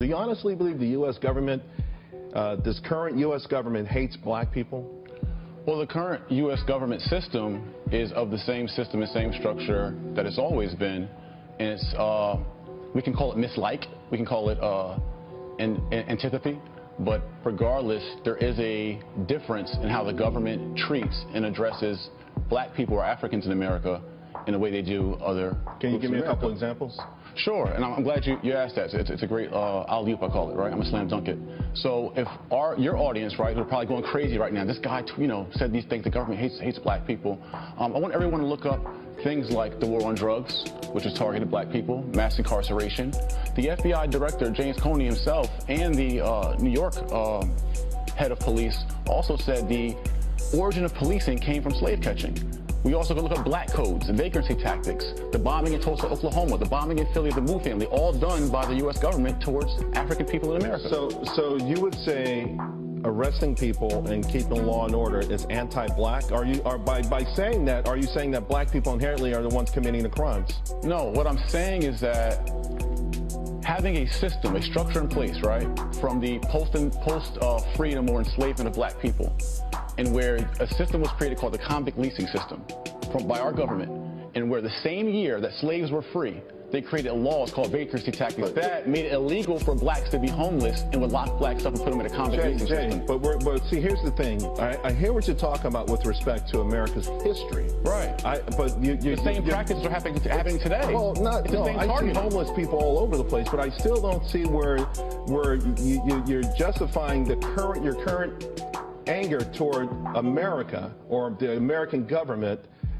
Do you honestly believe the U.S. government, this current U.S. government hates black people? Well, the current U.S. government system is of the same system and same structure that it's always been. And it's, we can call it mislike, we can call it antipathy. But regardless, there is a difference in how the government treats and addresses black people or Africans in America in the way they do other groups. Can you give me a couple examples? Sure, and I'm glad you asked that. It's a great alley-oop, I call it, right? I'm a slam dunk it. So if your audience, right, who are probably going crazy right now, this guy, said these things, the government hates black people. I want everyone to look up things like the war on drugs, which has targeted black people, mass incarceration. The FBI director, James Comey himself, and the New York head of police also said the origin of policing came from slave catching. We also can look at black codes and vagrancy tactics, the bombing in Tulsa, Oklahoma, the bombing in Philly of the Moo family, all done by the U.S. government towards African people in America. So you would say arresting people and keeping law and order is anti-black? By saying that, are you saying that black people inherently are the ones committing the crimes? No, what I'm saying is that having a system, a structure in place, right, from the post-freedom or enslavement of black people, and where a system was created called the convict leasing system by our government, and where the same year that slaves were free, they created laws called vagrancy tactics that made it illegal for blacks to be homeless and would lock blacks up and put them in a convict leasing system. But see, here's the thing. I hear what you're talking about with respect to America's history. Right. The same practices are happening today. Well, I see homeless people all over the place, but I still don't see where you're justifying your current anger toward America or the American government.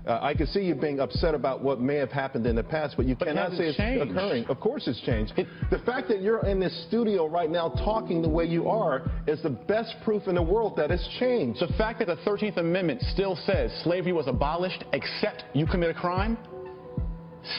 I can see you being upset about what may have happened in the past, but you cannot say it's occurring. Of course it's changed. The fact that you're in this studio right now talking the way you are is the best proof in the world that it's changed. The fact that the 13th Amendment still says slavery was abolished except you commit a crime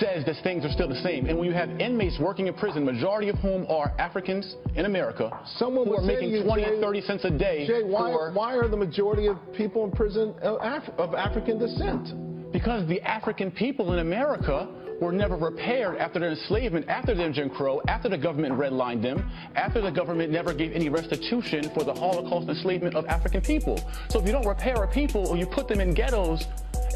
says that things are still the same. And when you have inmates working in prison, majority of whom are Africans in America, who are making 20 or 30 cents a day. Jay, why are the majority of people in prison of African descent? Because the African people in America were never repaired after their enslavement, after their Jim Crow, after the government redlined them, after the government never gave any restitution for the Holocaust enslavement of African people. So if you don't repair a people or you put them in ghettos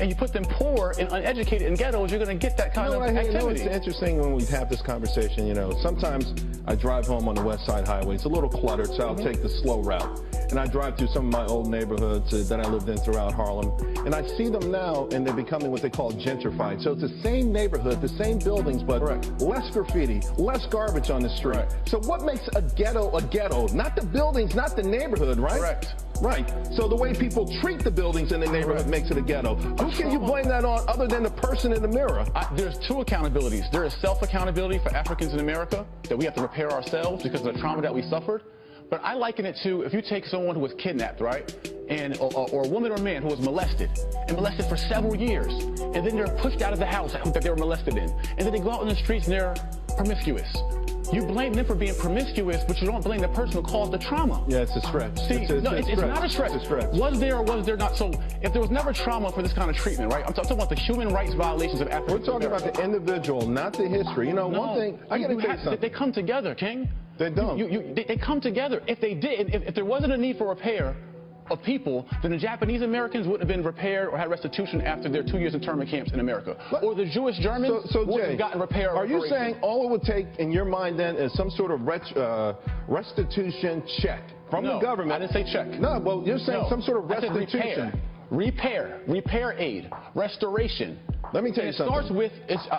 and you put them poor and uneducated in ghettos, you're going to get that kind of activity. It's interesting when we have this conversation, sometimes I drive home on the West Side Highway. It's a little cluttered, so I'll take the slow route. And I drive through some of my old neighborhoods that I lived in throughout Harlem. And I see them now, and they're becoming what they call gentrified. So it's the same neighborhood, the same buildings, but less graffiti, less garbage on the street. So what makes a ghetto? Not the buildings, not the neighborhood, right? Correct. Right. So the way people treat the buildings in the neighborhood makes it a ghetto. Who can you blame that on other than the person in the mirror? There's two accountabilities. There is self-accountability for Africans in America, that we have to repair ourselves because of the trauma that we suffered. But I liken it to if you take someone who was kidnapped, right, or a woman or a man who was molested for several years, and then they're pushed out of the house that they were molested in, and then they go out in the streets and they're promiscuous. You blame them for being promiscuous, but you don't blame the person who caused the trauma. Yeah, it's a stretch. See, it's not a stretch. It's a stretch. Was there or was there not? So if there was never trauma for this kind of treatment, right? I'm talking about the human rights violations of African We're talking about the individual, not the history. One thing, I got to tell you something. They come together, King. They don't. They come together. If they did, if there wasn't a need for repair of people, then the Japanese Americans wouldn't have been repaired or had restitution after their 2 years internment camps in America. Or the Jewish Germans wouldn't have gotten repair. Are you saying all it would take in your mind then is some sort of restitution check from the government? I didn't say check. No, well, you're saying some sort of restitution. Repair aid, restoration. Let me tell you something. It starts with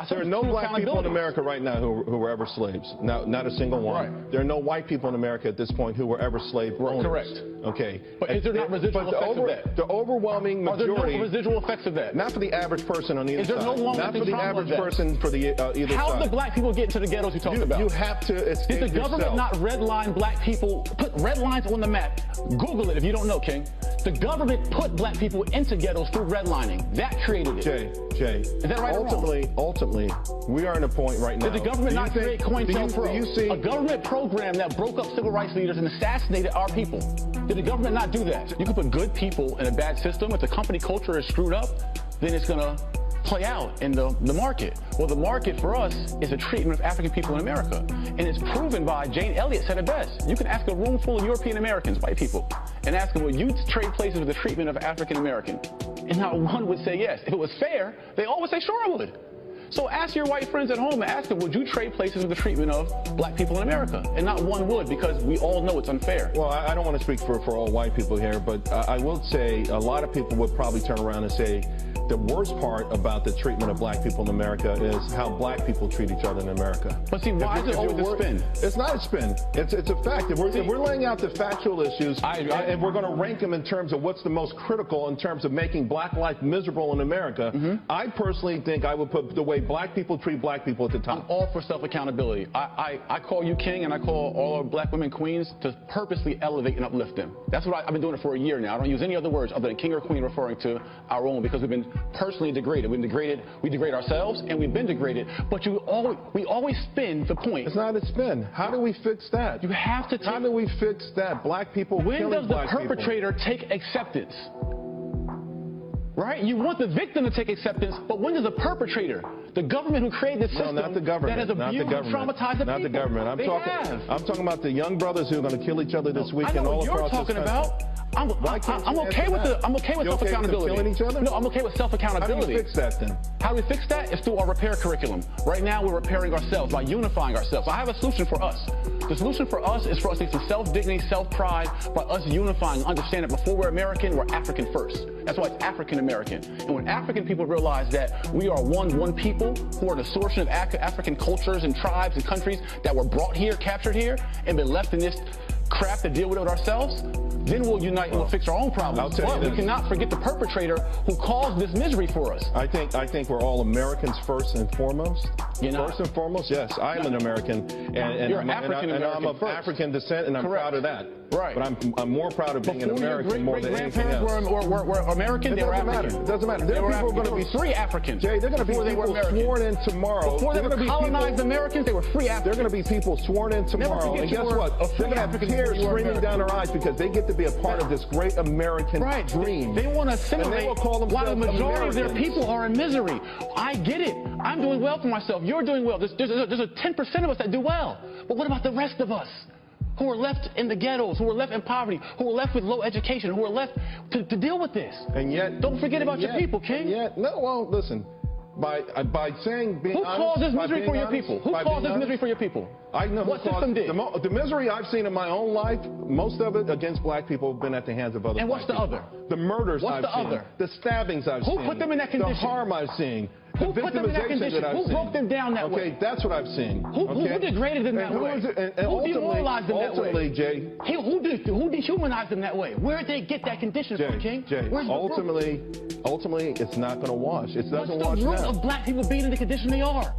there are no black people in America right now who were ever slaves. Not a single one. Right. There are no white people in America at this point who were ever slave owners. Correct. Okay. But is there not residual effects of that? The overwhelming majority. Are there no residual effects of that? Not for the average person on either side. Is there no not for the average person for the either side. How do the black people get into the ghettos you talked about? You have to escape Did the government not redline black people, put red lines on the map? Google it if you don't know, King. The government put black people into ghettos through redlining. That created it. Jay. Is that right or wrong? Ultimately, we are in a point right now. Did the government not create COINTELPRO? A government program that broke up civil rights leaders and assassinated our people. Did the government not do that? You can put good people in a bad system. If the company culture is screwed up, then it's going to play out in the market? Well, the market for us is the treatment of African people in America. And it's proven by, Jane Elliott said it best. You can ask a room full of European Americans, white people, and ask them, will you trade places with the treatment of African American? And not one would say yes. If it was fair, they all would say, sure, I would. So ask your white friends at home and ask them, would you trade places with the treatment of black people in America? And not one would, because we all know it's unfair. Well, I don't want to speak for all white people here, but I will say a lot of people would probably turn around and say the worst part about the treatment of black people in America is how black people treat each other in America. But see, why is it always a spin? It's not a spin. It's a fact. If we're laying out the factual issues, and we're going to rank them in terms of what's the most critical in terms of making black life miserable in America, I personally think I would put the way black people treat black people at the top. I'm all for self-accountability. I call you king, and I call all our black women queens to purposely elevate and uplift them. That's what I've been doing it for a year now. I don't use any other words other than king or queen referring to our own, because we've been personally degraded. We degrade ourselves, and we've been degraded. But we always spin the point. It's not a spin. How do we fix that? You have to. How do we fix that? Black people. When does the perpetrator take acceptance? Right? You want the victim to take acceptance, but when does the perpetrator, the government who created this system, not the government, that has abused and traumatized the people? Not the government. I'm talking about the young brothers who are going to kill each other this weekend. I know all what you're talking about. I'm okay with self-accountability. Killing each other? No, I'm okay with self-accountability. How do we fix that then? How do we fix that? It's through our repair curriculum. Right now, we're repairing ourselves by unifying ourselves. I have a solution for us. The solution for us is for us to get some self-dignity, self-pride, by us unifying and understanding that before we're American, we're African first. That's why it's African-American. And when African people realize that we are one people who are the source of African cultures and tribes and countries that were brought here, captured here, and been left in this crap to deal with it ourselves, then we'll unite and we'll fix our own problems. But we cannot forget the perpetrator who caused this misery for us. I think we're all Americans first and foremost. First and foremost, yes. I am an American, and you're African American, and I'm of African descent, and I'm proud of that. Right. But I'm more proud of being an American more than anything else. Were American, they were African. It doesn't matter. There are people going to be free Africans. Jay, they're going to be people sworn in tomorrow. Before they were colonized Americans, they were free Africans. They're going to be people sworn in tomorrow, and guess what? They're going to have tears streaming down their eyes because they get to be a part of this great American dream. They want to assimilate while the majority of their people are in misery. I get it. I'm doing well for myself. You're doing well. There's a 10% of us that do well. But what about the rest of us? Who are left in the ghettos, who are left in poverty, who are left with low education, who are left to deal with this. And yet, don't forget about your people, King. Listen. By saying being who caused this misery for your people? Who caused this misery for your people? I know what system did. The misery I've seen in my own life, most of it against black people have been at the hands of other. And what's the other? The murders I've seen. The stabbings I've seen. Who put them in that condition? The harm I've seen. Who put them in that condition? Who broke them down that way? Okay, that's what I've seen. Who degraded them that way? Who demoralized them that way? Ultimately, Jay. Who dehumanized them that way? Where did they get that condition from, King? Jay, ultimately, it's not going to wash. It doesn't wash now. What's the root of black people being in the condition they are?